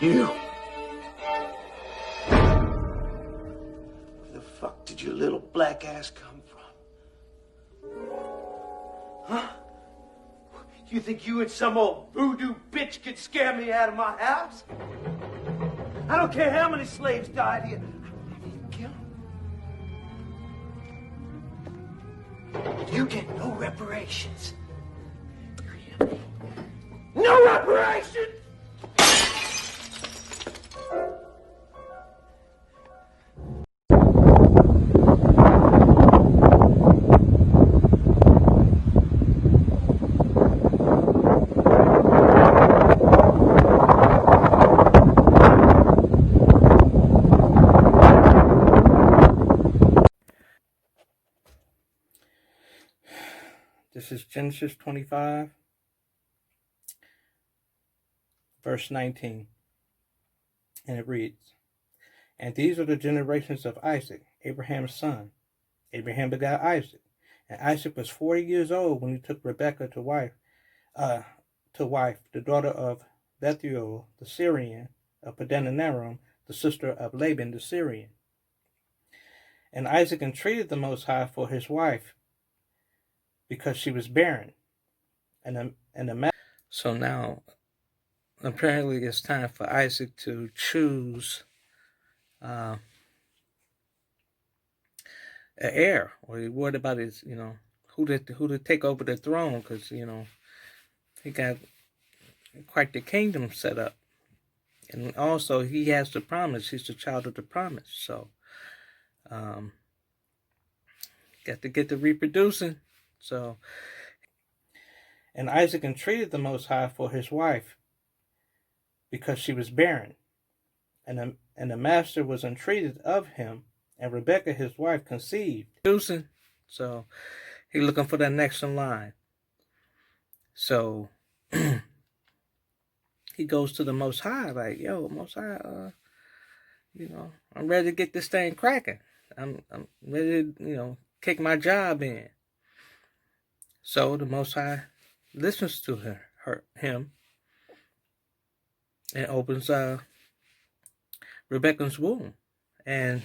You. Where the fuck did your little black ass come from? Huh? You think you and some old voodoo bitch could scare me out of my house? I don't care how many slaves died here. I would never even kill them. You get no reparations. No reparations! This is Genesis 25, verse 19, and it reads, "And these are the generations of Isaac, Abraham's son. Abraham begot Isaac, and Isaac was 40 years old when he took Rebekah to wife, the daughter of Bethuel the Syrian, of Padanaram, the sister of Laban the Syrian. And Isaac entreated the Most High for his wife, because she was barren. So now, apparently, it's time for Isaac to choose an heir, or he worried about his, who to take over the throne, because he got quite the kingdom set up, and also he has the promise. He's the child of the promise, so got to get to reproducing. So, and Isaac entreated the Most High for his wife, because she was barren, and the master was entreated of him, and Rebekah his wife conceived. So he looking for that next in line. So he goes to the Most High, like, yo, Most High, I'm ready to get this thing cracking. I'm ready to, kick my job in. So the Most High listens to him, and opens Rebekah's womb. And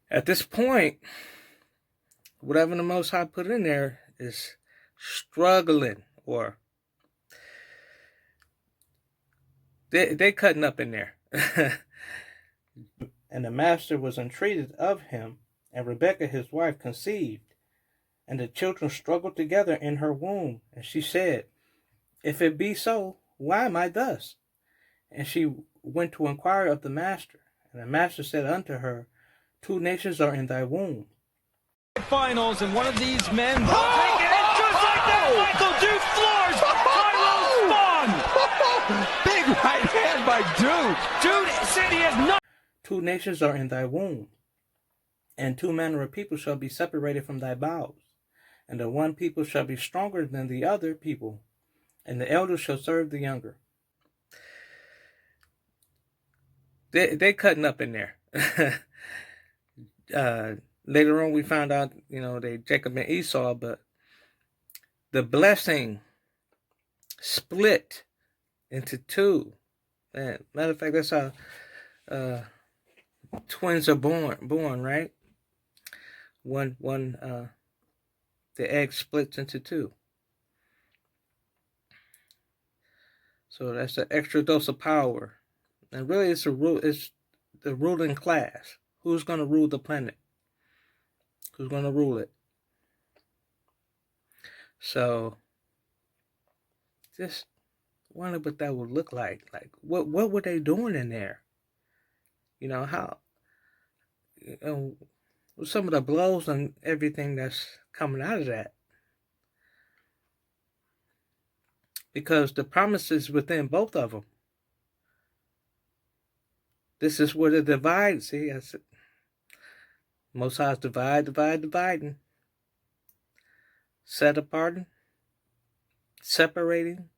at this point, whatever the Most High put in there is struggling, or they cutting up in there. And the master was entreated of him, and Rebekah his wife conceived, and the children struggled together in her womb. And she said, If it be so, why am I thus? And she went to inquire of the master. And the master said unto her, 2 nations are in thy womb. Finals, and one of these men will take it, and just like that, Michael Duke floors Tyrone Spahn. Big right hand by Duke. Dude said he has no. 2 nations are in thy womb, and 2 manner of people shall be separated from thy bowels, and the one people shall be stronger than the other people, and the elder shall serve the younger. They cutting up in there. Later on, we found out, they Jacob and Esau, but the blessing split into 2. And matter of fact, that's how twins are born, right? One the egg splits into 2. So that's an extra dose of power. And really, it's the ruling class. Who's going to rule the planet? Who's going to rule it? So, just wonder what that would look like. Like, what were they doing in there? How, some of the blows and everything that's coming out of that. Because the promise is within both of them. This is where the divide, see, I said, Most High's dividing. Set aparting. Separating.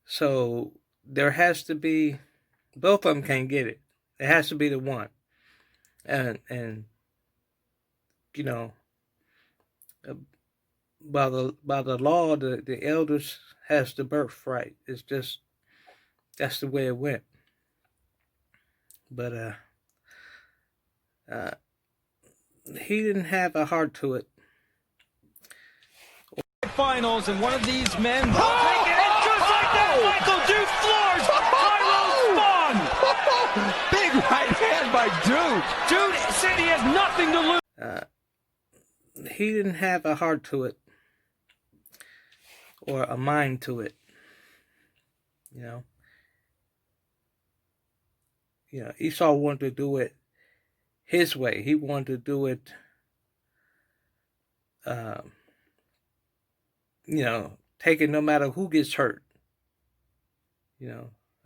So there has to be, both of them can't get it. It has to be the one. And Uh, by the law, the elders has the birthright. It's just that's the way it went. But he didn't have a heart to it. Finals, and one of these men will take it, and just like that, Michael Duke floors Tyrone Spahn. Big right hand by Duke. Dude said he has nothing to lose. He didn't have a heart to it or a mind to it. You know, Esau wanted to do it his way. He wanted to do it, take it no matter who gets hurt.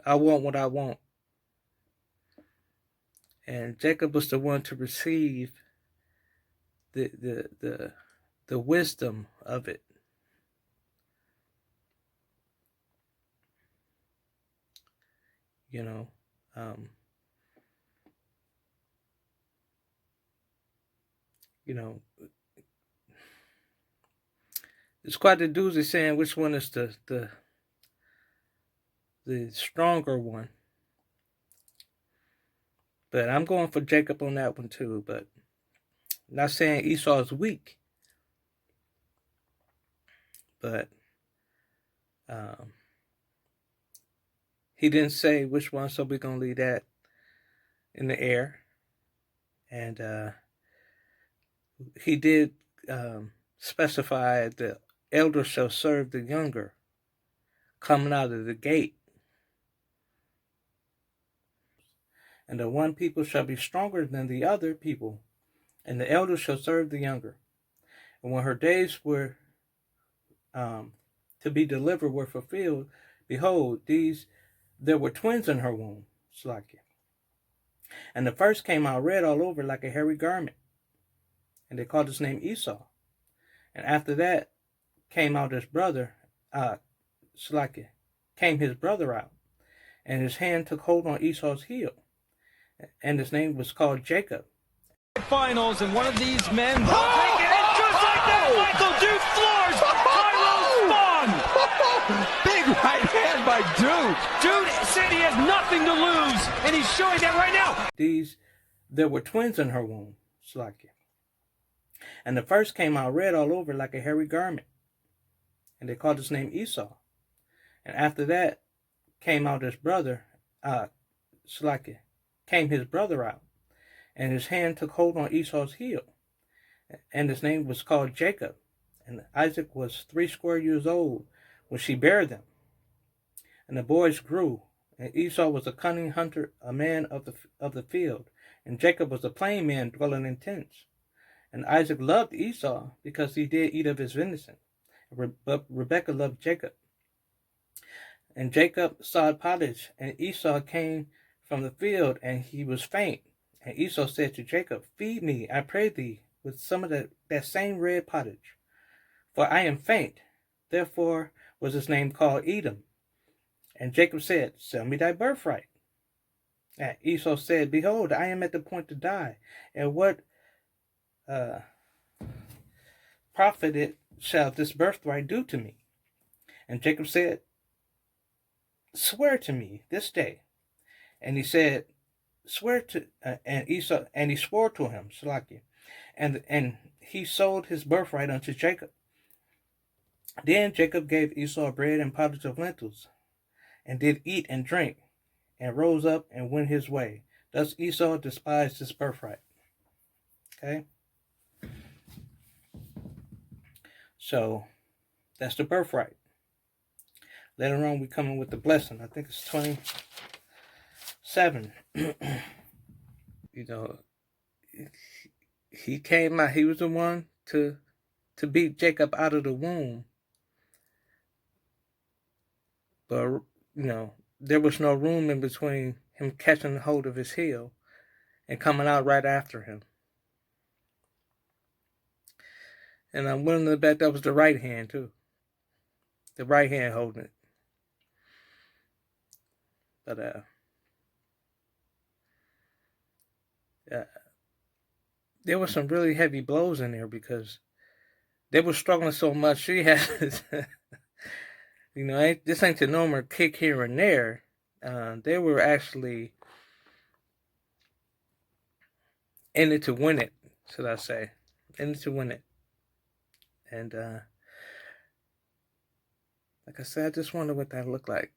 I want what I want. And Jacob was the one to receive the wisdom of it. It's quite a doozy saying which one is the stronger one. But I'm going for Jacob on that one too. But not saying Esau is weak. But he didn't say which one, so we're going to leave that in the air. And he did specify the elder shall serve the younger coming out of the gate. And the one people shall be stronger than the other people, and the elder shall serve the younger. And when her days were to be delivered were fulfilled, behold, there were twins in her womb. Slakia. And the first came out red all over like a hairy garment, and they called his name Esau. And after that came out his brother, came his brother out, and his hand took hold on Esau's heel, and his name was called Jacob. Finals, and one of these men will take it, and just like that, Michael Duke floors Tyrone Spahn. Big right hand by Duke. Dude said he has nothing to lose, and he's showing that right now. There were twins in her womb, Slakia. And the first came out red all over like a hairy garment, and they called his name Esau. And after that came out his brother, came his brother out, and his hand took hold on Esau's heel, and his name was called Jacob. And Isaac was 80 years old when she bare them. And the boys grew, and Esau was a cunning hunter, a man of the field, and Jacob was a plain man dwelling in tents. And Isaac loved Esau because he did eat of his venison, but Rebekah loved Jacob. And Jacob sawed pottage, and Esau came from the field, and he was faint. And Esau said to Jacob, feed me, I pray thee, with some of that same red pottage, for I am faint. Therefore was his name called Edom. And Jacob said, sell me thy birthright. And Esau said, behold, I am at the point to die, and what profit shall this birthright do to me? And Jacob said, swear to me this day. And he said, swear to, and he swore to him, Salakia, and he sold his birthright unto Jacob. Then Jacob gave Esau bread and pottage of lentils, and did eat and drink, and rose up and went his way. Thus Esau despised his birthright. Okay? So, that's the birthright. Later on, we come in with the blessing. I think it's 27. He came out. He was the one to beat Jacob out of the womb. But, there was no room in between him catching hold of his heel and coming out right after him. And I'm willing to bet that was the right hand, too. The right hand holding it. But, there were some really heavy blows in there because they were struggling so much. She had, this ain't the normal kick here and there. They were actually in it to win it, should I say. In it to win it. And, like I said, I just wonder what that looked like.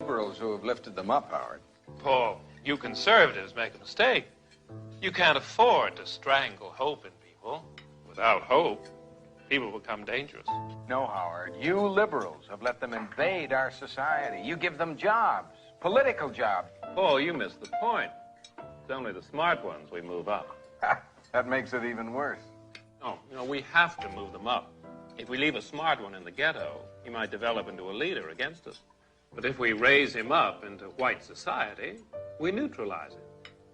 Liberals who have lifted them up, Howard. Paul, you conservatives make a mistake. You can't afford to strangle hope in people. Without hope, people become dangerous. No, Howard, you liberals have let them invade our society. You give them jobs, political jobs. Paul, you missed the point. It's only the smart ones we move up. That makes it even worse. No, we have to move them up. If we leave a smart one in the ghetto, he might develop into a leader against us. But if we raise him up into white society, we neutralize him.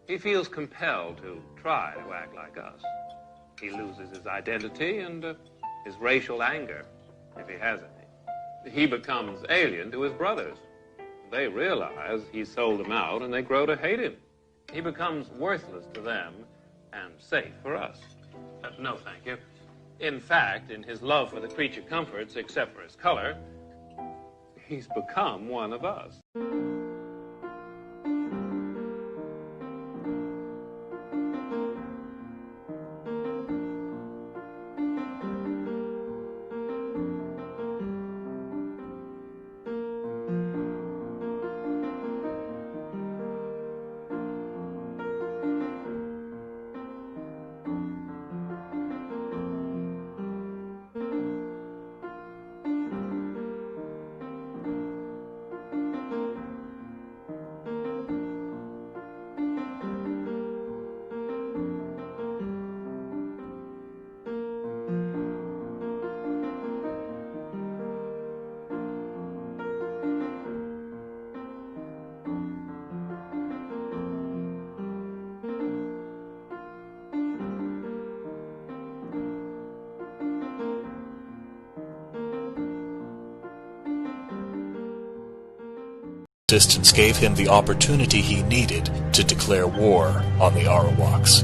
He feels compelled to try to act like us. He loses his identity and his racial anger, if he has any. He becomes alien to his brothers. They realize he sold them out and they grow to hate him. He becomes worthless to them and safe for us. No, thank you. In fact, in his love for the creature comforts, except for his color, he's become one of us. Distance gave him the opportunity he needed to declare war on the Arawaks.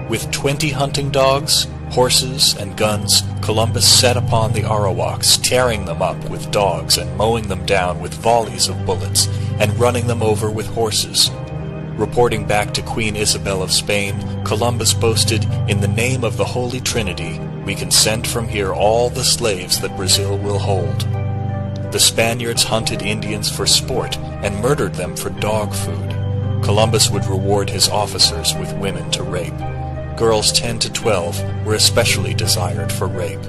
With 20 hunting dogs, horses, and guns, Columbus set upon the Arawaks, tearing them up with dogs and mowing them down with volleys of bullets, and running them over with horses. Reporting back to Queen Isabel of Spain, Columbus boasted, "In the name of the Holy Trinity, we can send from here all the slaves that Brazil will hold." The Spaniards hunted Indians for sport and murdered them for dog food. Columbus would reward his officers with women to rape. Girls 10 to 12 were especially desired for rape.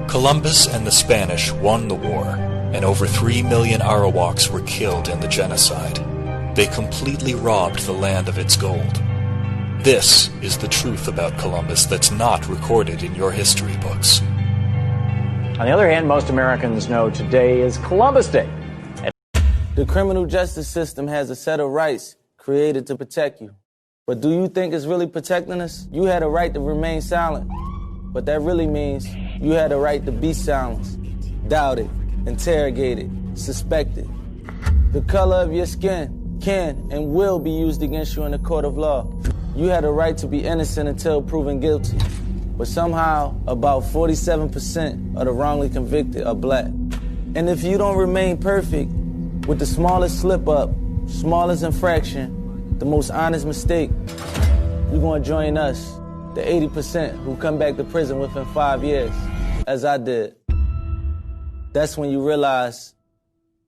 Columbus and the Spanish won the war, and over 3 million Arawaks were killed in the genocide. They completely robbed the land of its gold. This is the truth about Columbus that's not recorded in your history books. On the other hand, most Americans know today is Columbus Day. The criminal justice system has a set of rights created to protect you. But do you think it's really protecting us? You had a right to remain silent. But that really means you had a right to be silenced, doubted, interrogated, suspected. The color of your skin can and will be used against you in a court of law. You had a right to be innocent until proven guilty. But somehow, about 47% of the wrongly convicted are black. And if you don't remain perfect, with the smallest slip-up, smallest infraction, the most honest mistake, you're going to join us, the 80% who come back to prison within 5 years, as I did. That's when you realize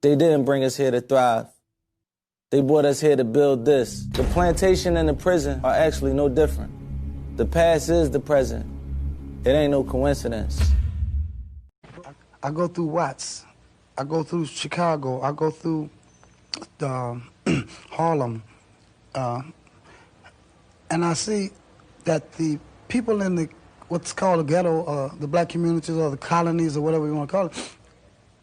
they didn't bring us here to thrive. They brought us here to build this. The plantation and the prison are actually no different. The past is the present. It ain't no coincidence. I go through Watts. I go through Chicago. I go through Harlem. And I see that the people in the what's called the ghetto, the black communities or the colonies or whatever you want to call it,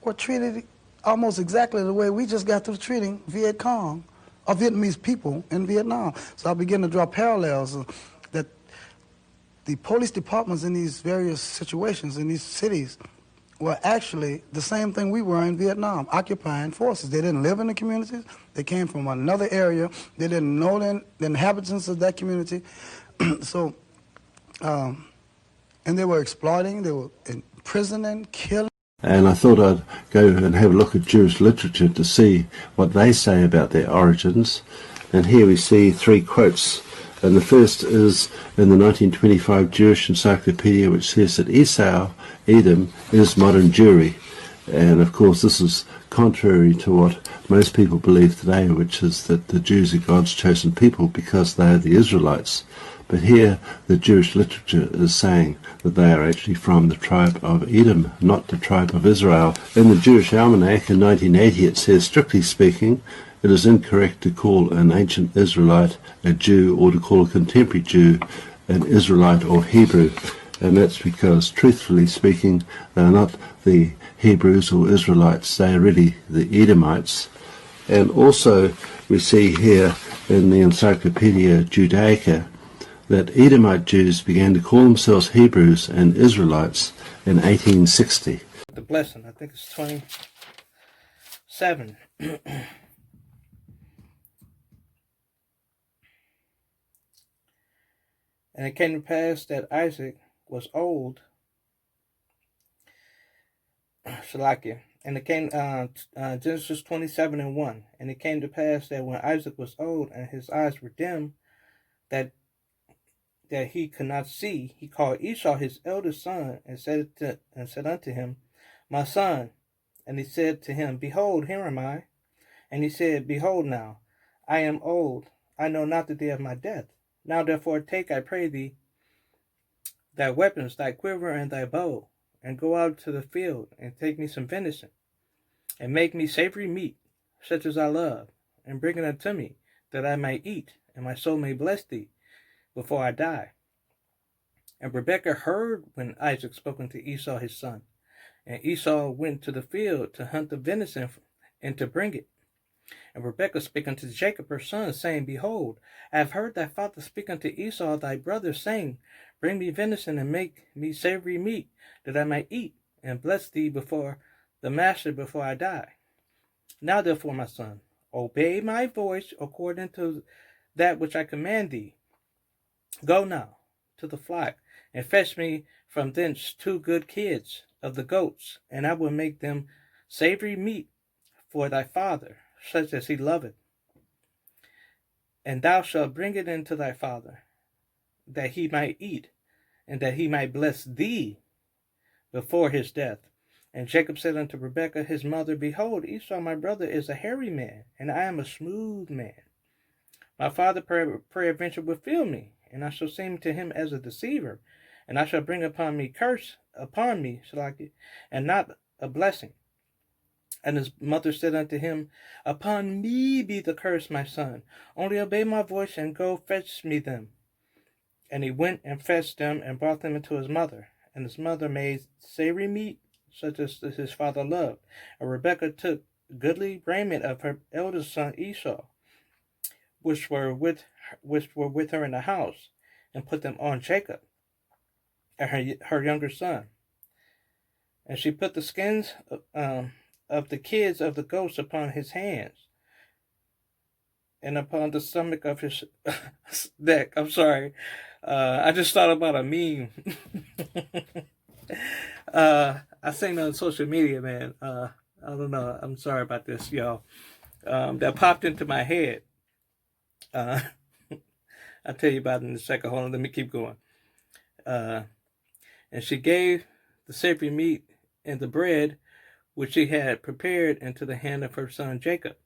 were treated almost exactly the way we just got through treating Viet Cong or Vietnamese people in Vietnam. So I begin to draw parallels that the police departments in these various situations, in these cities, were actually the same thing we were in Vietnam, occupying forces. They didn't live in the communities. They came from another area. They didn't know the inhabitants of that community. So, and they were exploiting, they were imprisoning, killing. And I thought I'd go and have a look at Jewish literature to see what they say about their origins. And here we see 3 quotes. And the first is in the 1925 Jewish Encyclopedia, which says that Esau, Edom, is modern Jewry. And of course this is contrary to what most people believe today, which is that the Jews are God's chosen people because they are the Israelites. But here the Jewish literature is saying that they are actually from the tribe of Edom, not the tribe of Israel. In the Jewish Almanac in 1980 it says, strictly speaking, it is incorrect to call an ancient Israelite a Jew or to call a contemporary Jew an Israelite or Hebrew. And that's because, truthfully speaking, they are not the Hebrews or Israelites, they are really the Edomites. And also we see here in the Encyclopedia Judaica that Edomite Jews began to call themselves Hebrews and Israelites in 1860. The blessing, I think it's 27. And it came to pass that Isaac was old. Shalakia. And it came, Genesis 27:1. And it came to pass that when Isaac was old and his eyes were dim, that he could not see, he called Esau his eldest son and said unto him, My son. And he said to him, Behold, here am I. And he said, Behold now, I am old, I know not the day of my death. Now therefore take, I pray thee, thy weapons, thy quiver and thy bow, and go out to the field, and take me some venison, and make me savory meat, such as I love, and bring it unto me, that I may eat, and my soul may bless thee, before I die. And Rebekah heard when Isaac spoke unto Esau his son. And Esau went to the field to hunt the venison, and to bring it. And Rebekah spake unto Jacob her son, saying, Behold, I have heard thy father speak unto Esau thy brother, saying, Bring me venison, and make me savory meat, that I may eat, and bless thee before the master before I die. Now therefore, my son, obey my voice according to that which I command thee. Go now to the flock, and fetch me from thence 2 good kids of the goats, and I will make them savory meat for thy father, such as he loveth. And thou shalt bring it into thy father, that he might eat, and that he might bless thee before his death. And Jacob said unto Rebekah his mother, Behold, Esau my brother is a hairy man, and I am a smooth man. My father peradventure will feel me, and I shall seem to him as a deceiver, and I shall bring upon me curse upon me, and not a blessing. And his mother said unto him, Upon me be the curse, my son. Only obey my voice, and go fetch me them. And he went and fetched them, and brought them into his mother. And his mother made savory meat, such as his father loved. And Rebekah took goodly raiment of her eldest son Esau, which were with her in the house, and put them on Jacob, and her younger son. And she put the skins of the kids of the goats upon his hands, and upon the stomach of his neck. I'm sorry. I just thought about a meme. I seen it on social media, man. I don't know. I'm sorry about this, y'all. That popped into my head. I'll tell you about it in a second. Hold on, let me keep going. And she gave the savory meat and the bread which she had prepared into the hand of her son Jacob.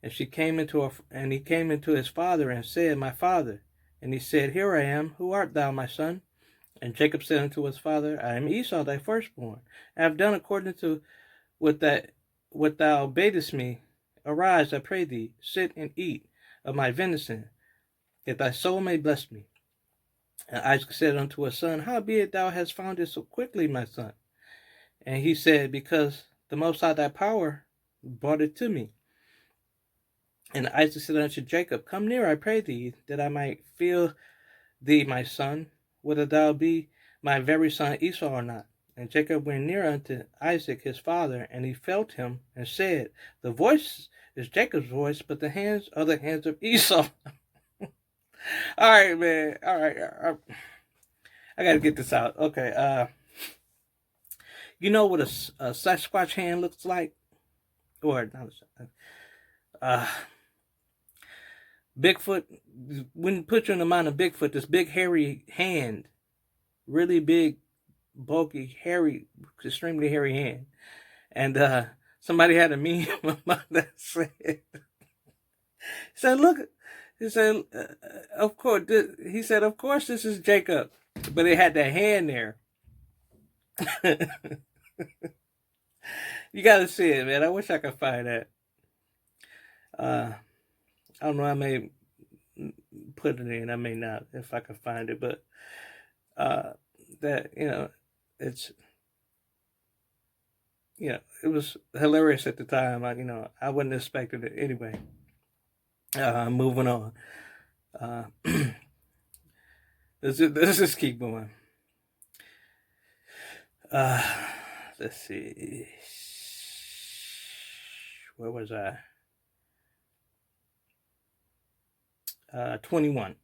And he came into his father and said, My father. And he said, Here I am. Who art thou, my son? And Jacob said unto his father, I am Esau, thy firstborn. I have done according to what thou badest me. Arise, I pray thee, sit and eat of my venison, that thy soul may bless me. And Isaac said unto his son, Howbeit thou hast found it so quickly, my son? And he said, Because the Most High thy power brought it to me. And Isaac said unto Jacob, Come near, I pray thee, that I might feel thee, my son, whether thou be my very son Esau or not. And Jacob went near unto Isaac his father, and he felt him, and said, The voice is Jacob's voice, but the hands are the hands of Esau. All right, man. All right. I got to get this out. Okay. You know what a Sasquatch hand looks like? Or not Bigfoot. When you put you in the mind of Bigfoot, this big hairy hand, really big, bulky, hairy, extremely hairy hand. And somebody had a meme that said, look, he said, of course, of course this is Jacob. But it had that hand there. You gotta see it, man. I wish I could find that. I don't know, I may put it in, I may not, if I can find it, but that, it's, it was hilarious at the time. I wouldn't expect it anyway. Moving on. Let's just keep going. Let's see. Where was I? 21.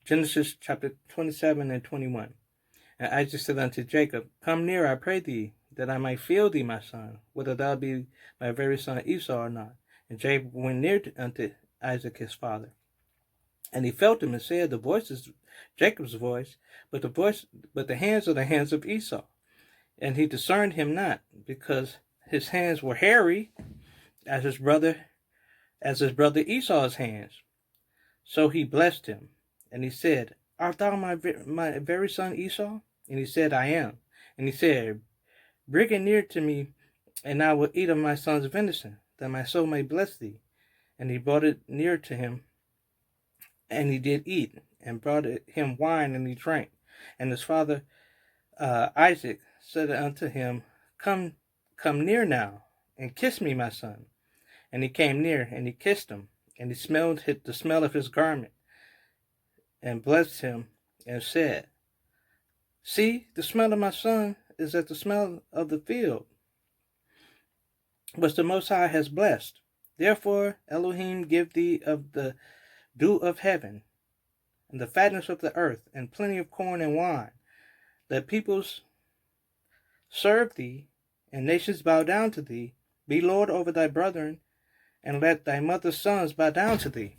Genesis chapter 27 and 21. And Isaac said unto Jacob, Come near, I pray thee, that I might feel thee, my son, whether thou be my very son Esau or not. And Jacob went near unto Isaac his father. And he felt him and said, The voice is Jacob's voice, but the hands are the hands of Esau. And he discerned him not, because his hands were hairy as his brother Esau's hands. So he blessed him, and he said, Art thou my very son Esau? And he said, I am. And he said, Bring it near to me, and I will eat of my son's venison, that my soul may bless thee. And he brought it near to him, and he did eat, and brought him wine, and he drank. And his father Isaac said unto him, Come near now, and kiss me, my son. And he came near, and he kissed him, and he smelled the smell of his garment, and blessed him, and said, See, the smell of my son is as the smell of the field, which the Most High has blessed. Therefore Elohim give thee of the dew of heaven, and the fatness of the earth, and plenty of corn and wine. Let peoples serve thee, and nations bow down to thee. Be Lord over thy brethren, and let thy mother's sons bow down to thee.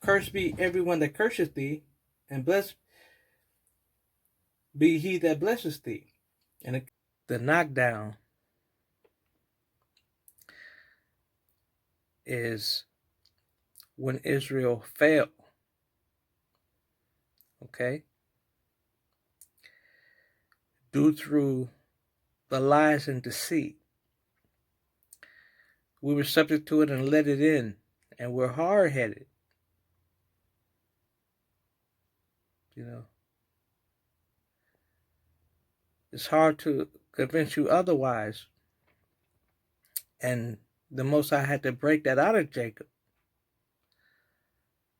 Cursed be everyone that curseth thee, and blessed be he that blesses thee. And the knockdown is when Israel fell. Okay? Due through the lies and deceit. We were subject to it and let it in, and we're hard-headed. It's hard to convince you otherwise. And the Most High had to break that out of Jacob.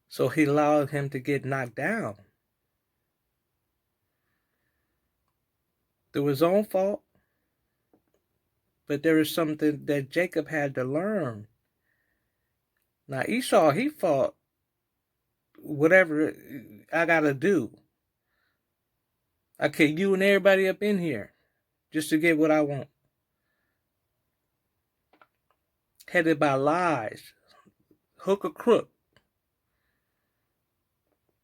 So he allowed him to get knocked down. Through his own fault. But there is something that Jacob had to learn. Now Esau, he fought whatever I gotta do. I kill you and everybody up in here just to get what I want. Headed by lies, hook or crook.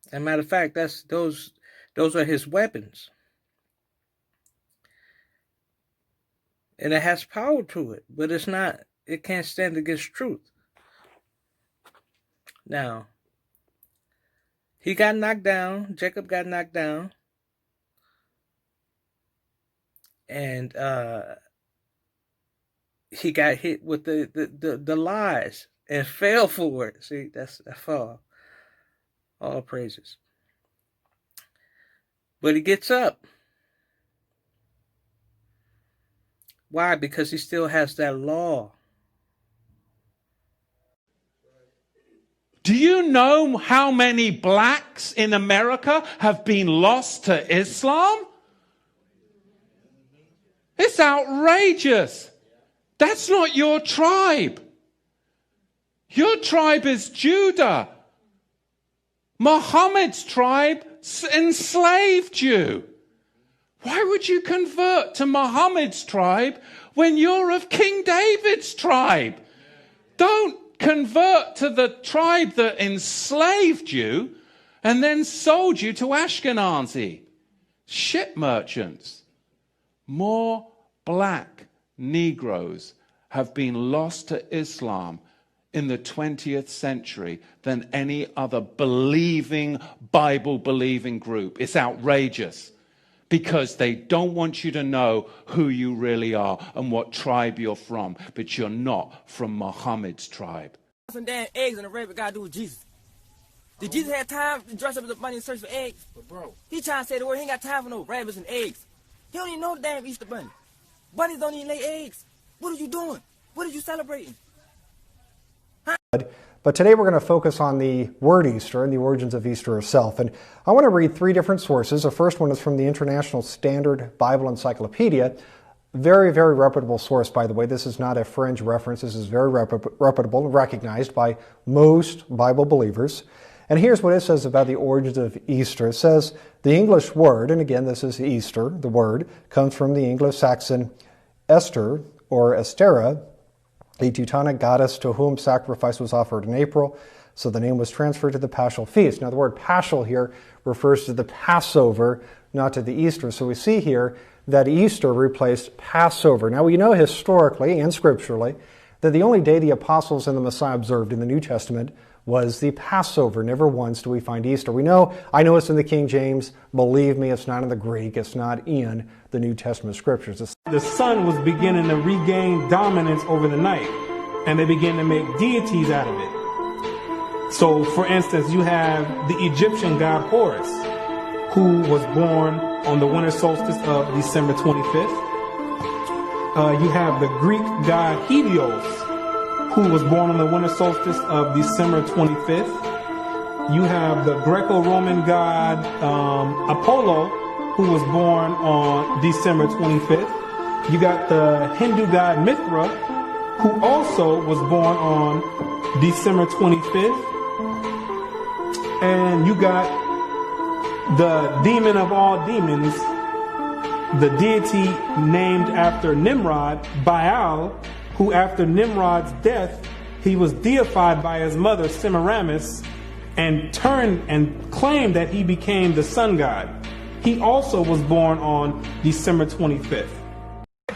As a matter of fact, those are his weapons. And it has power to it, but it can't stand against truth. Now, he got knocked down, Jacob got knocked down, and he got hit with the lies and fell for it. See, that's all praises. But he gets up. Why? Because he still has that law. Do you know how many blacks in America have been lost to Islam? It's outrageous. That's not your tribe. Your tribe is Judah. Muhammad's tribe enslaved you. Why would you convert to Muhammad's tribe when you're of King David's tribe? Don't convert to the tribe that enslaved you and then sold you to Ashkenazi. Ship merchants. More black Negroes have been lost to Islam in the 20th century than any other believing, Bible-believing group. It's outrageous because they don't want you to know who you really are and what tribe you're from, but you're not from Muhammad's tribe. Some damn eggs in the rabbit got to do with Jesus. Did Jesus have time to dress up as a bunny and search for eggs? But bro, he trying to say the word. He ain't got time for no rabbits and eggs. He don't even know the damn Easter bunny. Bunnies don't even lay eggs. What are you doing? What are you celebrating? But today we're going to focus on the word Easter and the origins of Easter itself. And I want to read three different sources. The first one is from the International Standard Bible Encyclopedia. Very, very reputable source, by the way. This is not a fringe reference. This is very reputable and recognized by most Bible believers. And here's what it says about the origins of Easter. It says, the English word, and again this is Easter, the word, comes from the Anglo-Saxon Esther or Estera, a Teutonic goddess to whom sacrifice was offered in April. So the name was transferred to the Paschal Feast. Now the word Paschal here refers to the Passover, not to the Easter. So we see here that Easter replaced Passover. Now we know historically and scripturally that the only day the apostles and the Messiah observed in the New Testament was the Passover. Never once do we find Easter. I know it's in the King James. Believe me, it's not in the Greek. It's not in the New Testament scriptures. The sun was beginning to regain dominance over the night, and they began to make deities out of it. So, for instance, you have the Egyptian god Horus, who was born on the winter solstice of December 25th. You have the Greek god Helios, who was born on the winter solstice of December 25th. You have the Greco-Roman god Apollo, who was born on December 25th. You got the Hindu god Mithra, who also was born on December 25th. And you got the demon of all demons, the deity named after Nimrod, Baal, who after Nimrod's death, he was deified by his mother Semiramis and turned and claimed that he became the sun god. He also was born on December 25th.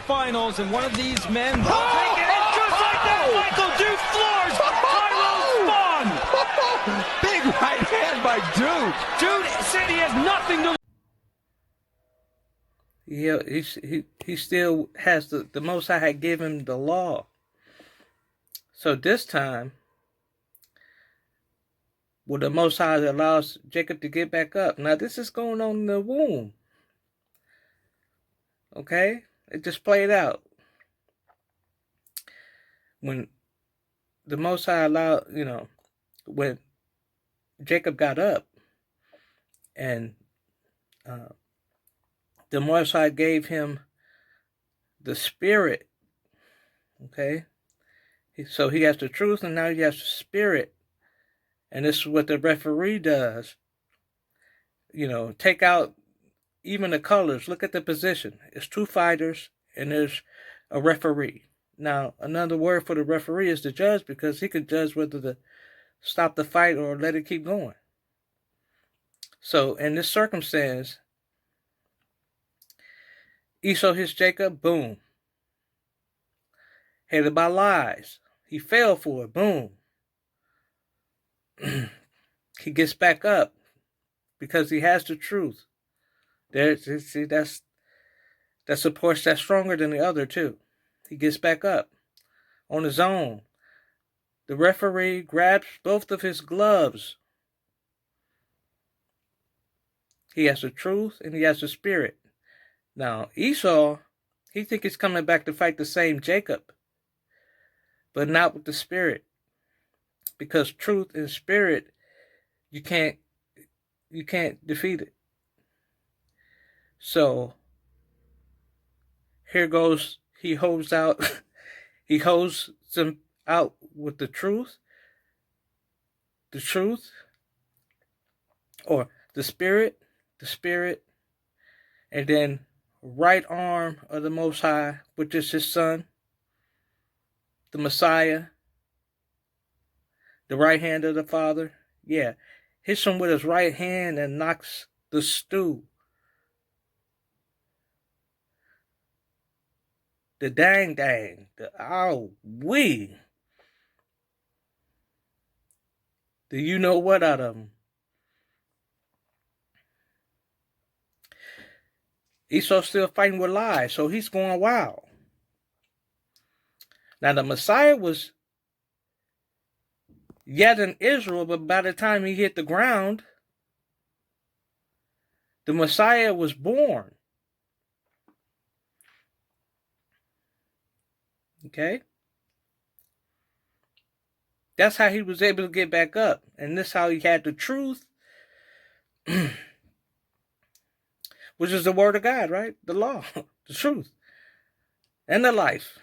Finals, and one of these men will take it, and just like that, Michael Duke floors Tyrone Spahn. Big right hand by Duke. Duke said he has nothing to. Yeah, he still has the Most High had given him the law. So this time, well, the Most High allows Jacob to get back up. Now this is going on in the womb. Okay, it just played out. When the Most High allowed, when Jacob got up, and the Most High gave him the Spirit, okay? So he has the truth, and now he has the Spirit. And this is what the referee does. Take out even the colors. Look at the position. It's two fighters, and there's a referee. Now, another word for the referee is the judge, because he could judge whether to stop the fight or let it keep going. So, in this circumstance, Esau hits Jacob, boom. Headed by lies. He fell for it, boom. He gets back up because he has the truth. See, that's supports that's stronger than the other too. He gets back up on his own. The referee grabs both of his gloves. He has the truth and he has the Spirit. Now, Esau, he thinks he's coming back to fight the same Jacob, but not with the Spirit. Because truth and spirit, you can't defeat it. So here goes, he holds out, he holds them out with the truth, or the spirit, and then right arm of the Most High, which is his son, the Messiah, the right hand of the Father. Yeah, hits him with his right hand and knocks the stew. The dang, the ow-wee. Do you know what out of him? Esau's still fighting with lies, so he's going wild. Now the Messiah was yet in Israel, but by the time he hit the ground, the Messiah was born. Okay? That's how he was able to get back up. And this is how he had the truth, which is the word of God, right? The law, the truth, and the life.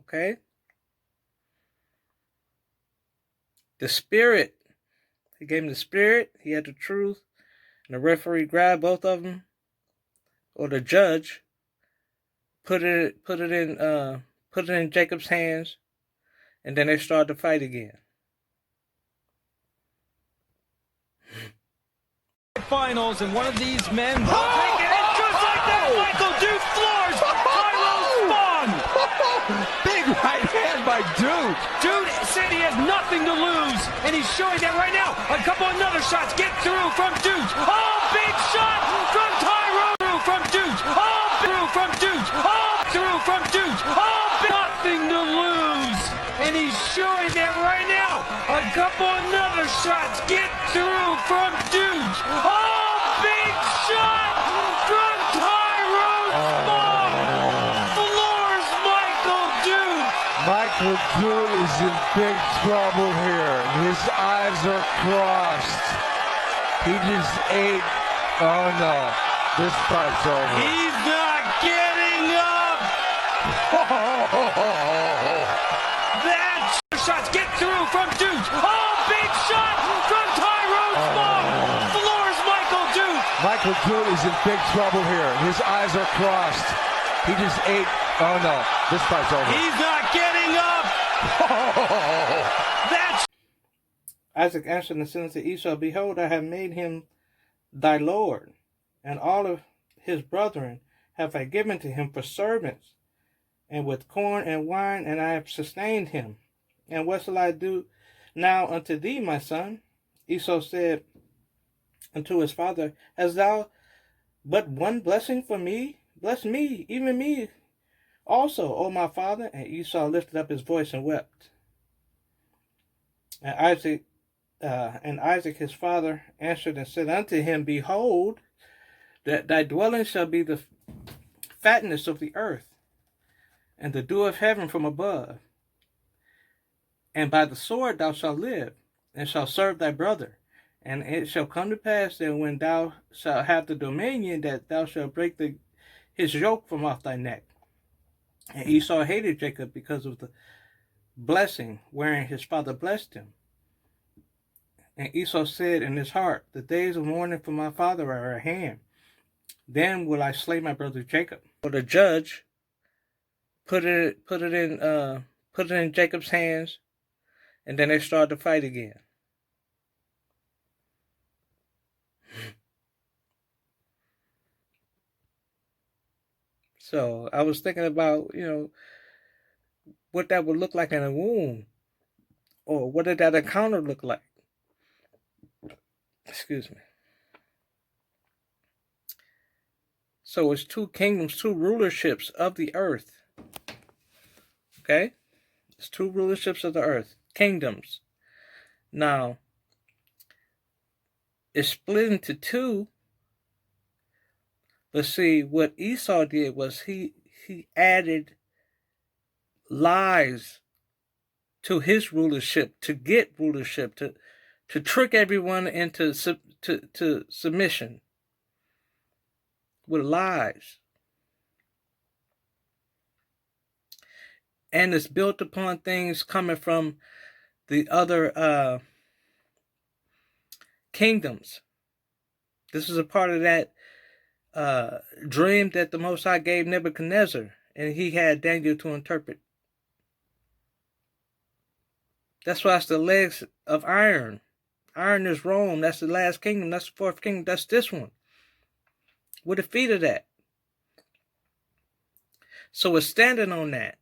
Okay? The spirit. He gave him the spirit. He had the truth. And the referee grabbed both of them, or the judge, put it in Jacob's hands, and then they started to fight again. Finals, and one of these men will take it, and just like that, Michael Duke floors Tyrone Spong. Big right hand by Duke. Dude said he has nothing to lose, and he's showing that right now. A couple another shots get through from Duke. Oh, big shot from Tyrone. Through from Duke. Oh, through from Duke. Oh, through from Duke. Oh, nothing to lose, and he's showing that right now. A couple another shots get through from Duke. Oh, big shot from Tyrone Spong. Floors Michael Duke. Michael Duke is in big trouble here. His eyes are crossed. He just ate. Oh no, this fight's over. He's not getting up. That shots get through from Duke. Oh, big shot from Tyrone Spong. Floors Michael Duke. Michael Duke is in big trouble here. His eyes are crossed. He just ate. Oh no, this fight's over. He's not getting up. That's Isaac answered and said to Esau, Behold, I have made him thy Lord, and all of his brethren have I given to him for servants, and with corn and wine, and I have sustained him. And what shall I do now unto thee, my son? Esau said unto his father, Hast thou but one blessing for me? Bless me, even me also, O my father. And Esau lifted up his voice and wept. And Isaac his father answered and said unto him, Behold, that thy dwelling shall be the fatness of the earth, and the dew of heaven from above. And by the sword thou shalt live, and shalt serve thy brother. And it shall come to pass that when thou shalt have the dominion, that thou shalt break his yoke from off thy neck. And Esau hated Jacob because of the blessing wherein his father blessed him. And Esau said in his heart, The days of mourning for my father are at hand. Then will I slay my brother Jacob. So the judge put it in Jacob's hands, and then they started to fight again. So I was thinking about, what that would look like in a womb, or what did that encounter look like? Excuse me. So it's two kingdoms, two rulerships of the earth. Okay? It's two rulerships of the earth. Kingdoms. Now, it's split into two. But see, what Esau did was he added lies to his rulership, to get rulership, to trick everyone into to submission with lies. And it's built upon things coming from the other kingdoms. This is a part of that dream that the Most High gave Nebuchadnezzar, and he had Daniel to interpret. That's why it's the legs of iron. Iron is Rome. That's the last kingdom. That's the fourth kingdom. That's this one. With the feet of that. So it's standing on that.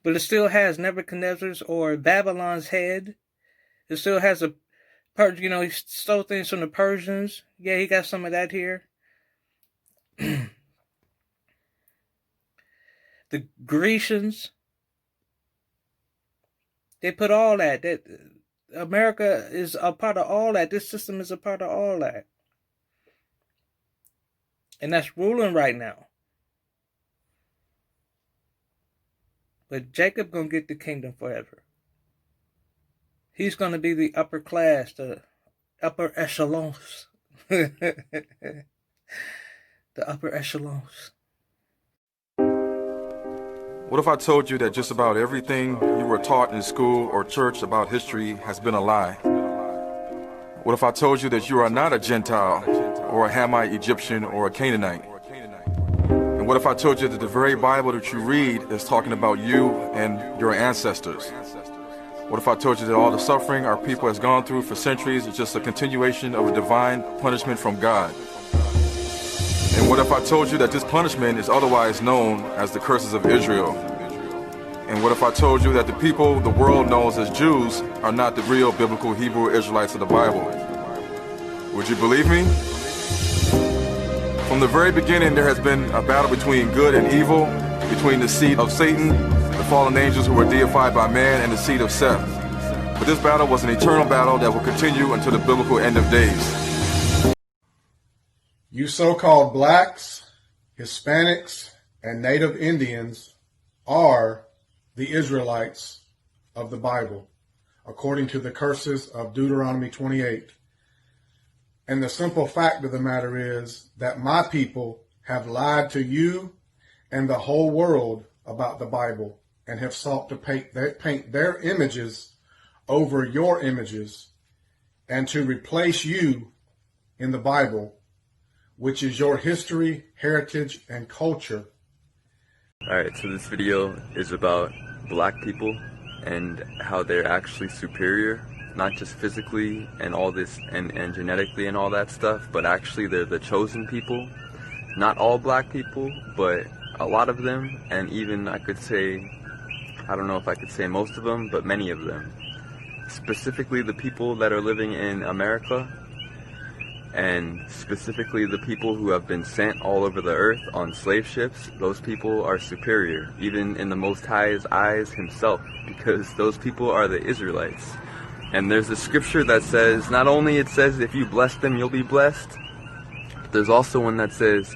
But it still has Nebuchadnezzar's or Babylon's head. It still has a, he stole things from the Persians. Yeah, he got some of that here. The Grecians. They put all that. America is a part of all that. This system is a part of all that. And that's ruling right now. But Jacob gonna get the kingdom forever. He's gonna be the upper class, the upper echelons. The upper echelons. What if I told you that just about everything you were taught in school or church about history has been a lie? What if I told you that you are not a Gentile or a Hamite Egyptian or a Canaanite? And what if I told you that the very Bible that you read is talking about you and your ancestors? What if I told you that all the suffering our people has gone through for centuries is just a continuation of a divine punishment from God? And what if I told you that this punishment is otherwise known as the curses of Israel? And what if I told you that the people the world knows as Jews are not the real biblical Hebrew Israelites of the Bible? Would you believe me? From the very beginning, there has been a battle between good and evil, between the seed of Satan, the fallen angels who were deified by man, and the seed of Seth. But this battle was an eternal battle that will continue until the biblical end of days. You so-called blacks, Hispanics, and Native Indians are the Israelites of the Bible, according to the curses of Deuteronomy 28. And the simple fact of the matter is that my people have lied to you and the whole world about the Bible and have sought to paint their images over your images and to replace you in the Bible, which is your history, heritage, and culture. Alright, so this video is about black people and how they're actually superior, not just physically and all this and genetically and all that stuff, but actually they're the chosen people. Not all black people, but a lot of them, and even I could say, I don't know if I could say most of them, but many of them. Specifically the people that are living in America, and specifically the people who have been sent all over the earth on slave ships. Those people are superior, even in the Most High's eyes himself, because those people are the Israelites. And there's a scripture that says, not only it says if you bless them you'll be blessed, but there's also one that says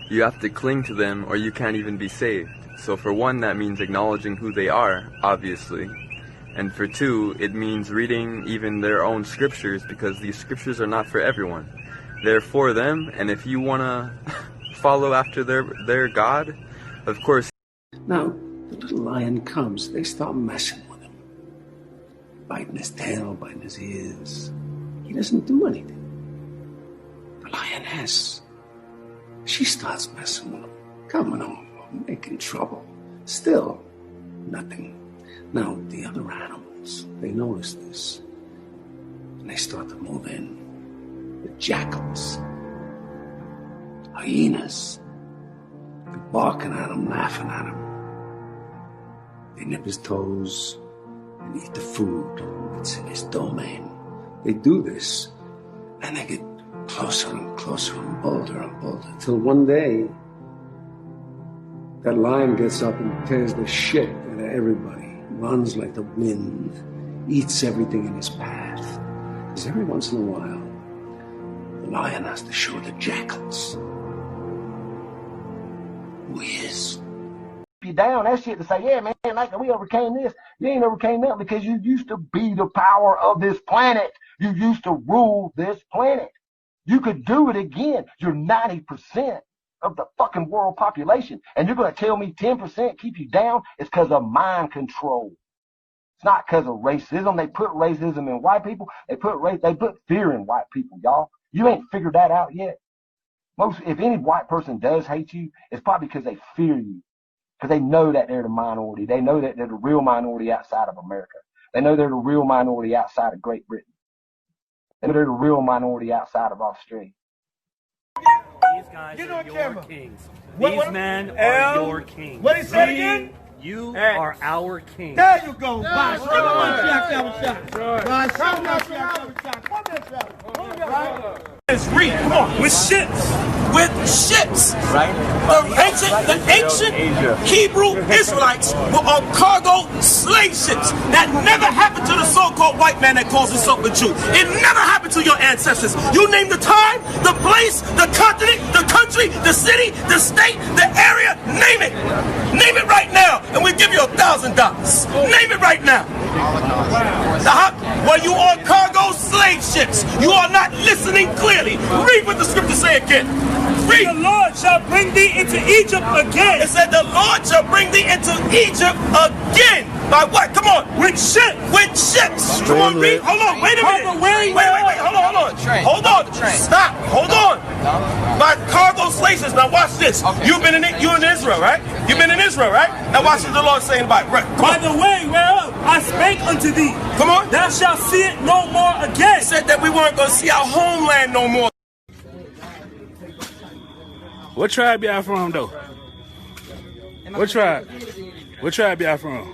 you have to cling to them or you can't even be saved. So for one, that means acknowledging who they are, obviously. And for two, it means reading even their own scriptures, because these scriptures are not for everyone. They're for them, and if you want to follow after their God, of course. Now, the little lion comes, they start messing with him. Biting his tail, biting his ears. He doesn't do anything. The lioness, she starts messing with him, coming over, making trouble. Still, nothing. Now, the other animals, they notice this, and they start to move in. The jackals, hyenas, they're barking at him, laughing at him. They nip his toes and eat the food. It's in his domain. They do this, and they get closer and closer and bolder, till one day, that lion gets up and tears the shit out of everybody, runs like the wind, eats everything in his path. Because every once in a while, the lion has to show the jackals who he is. you down. That shit to say, yeah, man, like we overcame this. You ain't overcame that because you used to be the power of this planet. You used to rule this planet. You could do it again. You're 90% of the fucking world population. And you're going to tell me 10% keep you down? It's because of mind control. It's not because of racism. They put racism in white people. They put fear in white people, y'all. You ain't figured that out yet. If any white person does hate you, it's probably because they fear you. Because they know that they're the minority. They know that they're the real minority outside of America. They know they're the real minority outside of Great Britain. They know they're the real minority outside of Australia. These guys are your kings. These men are your kings. What he said again? You are our king. There you go. It's real. Come on, with ships. With ships. Right. The ancient Hebrew Israelites were on cargo slave ships. That never happened to the so-called white man that calls himself a Jew. It never happened to your ancestors. You name the time, the place, the continent, the country, the city, the state, the area, name it. Name it right now, and we give you $1,000. Name it right now. Were you on cargo slave ships? You are not listening clearly. Read what the scriptures say again. Read. The Lord shall bring thee into Egypt again. It said the Lord shall bring thee into Egypt again. By what? Come on. With ships. With ships. Come on, read. Hold on. Wait a minute. Wait. Hold on. Hold on. Stop. Hold on. By cargo slave ships. Now watch this. Okay. You're in Israel, right? You've been in Israel, right? Now watch what the Lord saying about it. Right. By the way, whereof I spake unto thee. Come on. Thou shalt see it no more again. He said that we weren't going to see our homeland no more. What tribe y'all from, though? What tribe? What tribe y'all from?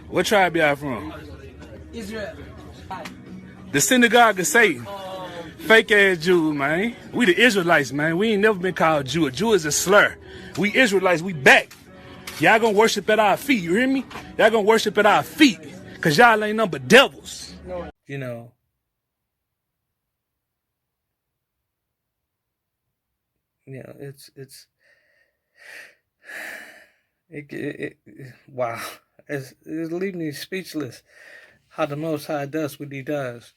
What tribe y'all from? Israel. The synagogue of Satan. Fake ass Jew, man. We the Israelites, man. We ain't never been called Jew. A Jew is a slur. We Israelites, we back. Y'all gonna worship at our feet, you hear me? Y'all gonna worship at our feet. Cause y'all ain't nothing but devils. You know, wow. It's leaving me speechless how the Most High does what he does.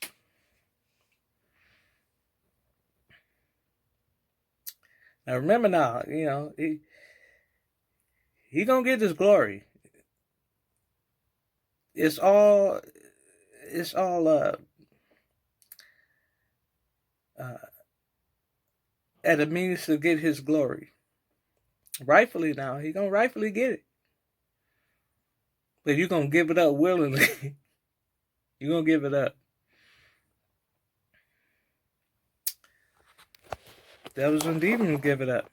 Now remember now, he gonna get his glory. It's all at a means to get his glory. Rightfully now, he gonna rightfully get it. But you gonna give it up willingly. You gonna give it up. Devils and demons give it up.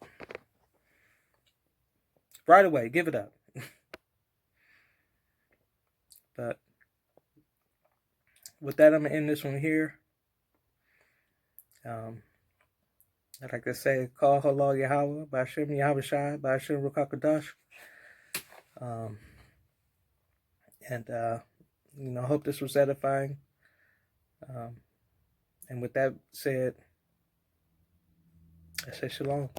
Right away, give it up. But with that, I'm going to end this one here. I'd like to say, call Halal Yahweh, Ba'ashem Yahweh Shai, Ba'ashem Rukakadash. And hope this was edifying. And with that said, I say shalom.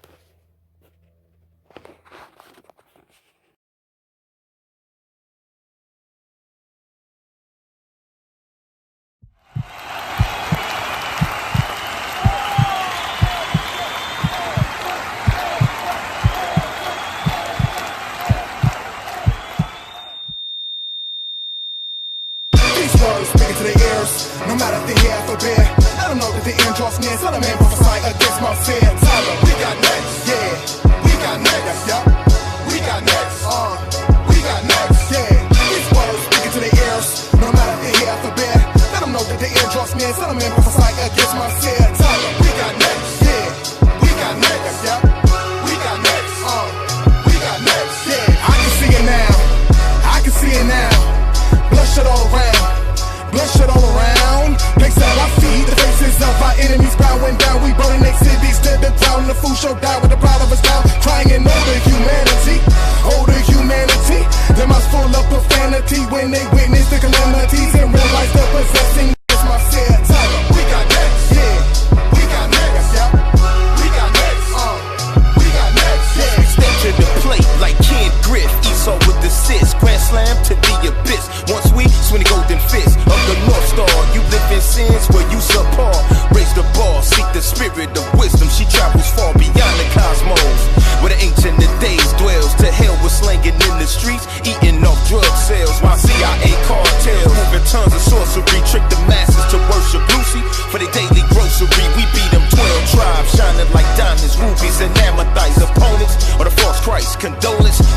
No matter if they have or bear, let them know that the end draws near. So the man prophesy against my fear. Tyler, we got next, yeah. We got next, yeah. We got next, we got next, yeah. These words speaking to their ears. No matter if they have or bear, let them know that the end draws near. So the man prophesy against my fear. Tyler, we got next, yeah. We got next, yeah. We got next, we got next, yeah. I can see it now. I can see it now. Bloodshot all around. Bloodshot all around. Place at our feet. The faces of our enemies bowing down. We burning their cities to the ground. The food show down with the pride of us down. Crying older humanity. Older humanity. Their mouths full of profanity when they witness the calamities and realize the possessing is my fear. Tyler, we got next, yeah. We got next, yeah. We got next, we got next, yeah. condolence.